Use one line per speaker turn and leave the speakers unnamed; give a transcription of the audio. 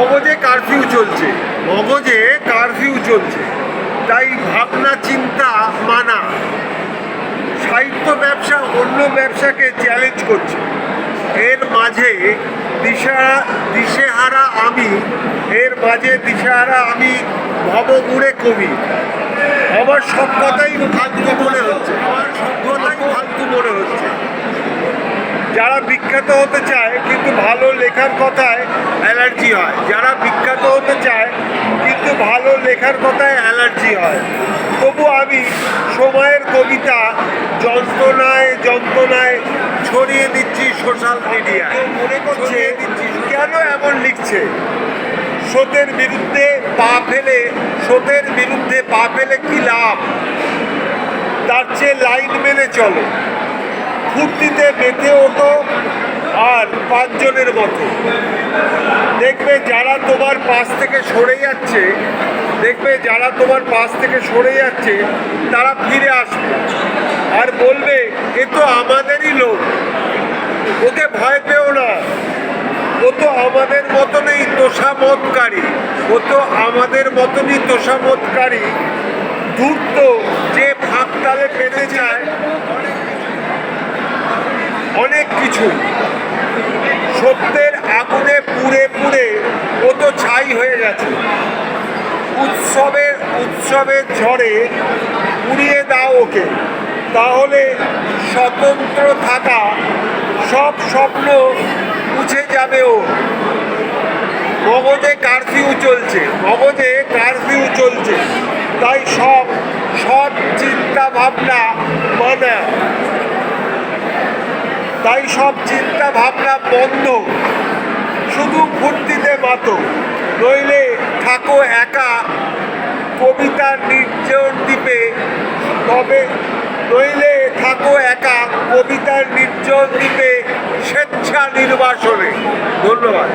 মগজে কারফিউ চলছে, মগজে কারফিউ চলছে, তাই ভাবনা চিন্তা মানা। সাহিত্য ব্যবসা অন্য ব্যবসাকে চ্যালেঞ্জ করছে। এর মাঝে দিশেহারা আমি ভবঘুরে কবি। আমার সব কথাই ফালতু মনে হচ্ছে, যারা বিখ্যাত হতে চায় কিন্তু ভালো লেখার কথায় অ্যালার্জি হয়, যারা বিখ্যাত হতে চায় কিন্তু ভালো লেখার কথায় অ্যালার্জি হয়। তবু আমি সময়ের কবিতা যন্ত্রণায় ছড়িয়ে দিচ্ছি সোশ্যাল মিডিয়ায়। মনে করছে কেন এমন লিখছে? স্রোতের বিরুদ্ধে পা ফেলে কি লাভ? তার চেয়ে লাইন মেনে চলো, ফুর্তিতে মেতে ওঠো আর পাঁচজনের মতো। দেখবে যারা তোমার পাশ থেকে সরে যাচ্ছে তারা ফিরে আসবে আর বলবে এ তো আমাদেরই লোক, ওকে ভয় পেও না, ও তো আমাদের মতনই তোষামতকারী ধূর্ত, যে ফাঁক তালে পেতে চায় অনেক কিছু। সত্যের আগুনে পুড়ে ও তো ছাই হয়ে গেছে। উৎসবের ঝড়ে উড়িয়ে দাও ওকে, তাহলে স্বতন্ত্র থাকা সব স্বপ্ন মুছে যাবে ও। মগজে কারফিউ চলছে, তাই সব চিন্তা ভাবনা বন্ধ, শুধু ফুর্তিতে মাতো, নইলে থাকো একা কবিতার নির্জন দ্বীপে। স্বেচ্ছা নির্বাসনে। ধন্যবাদ।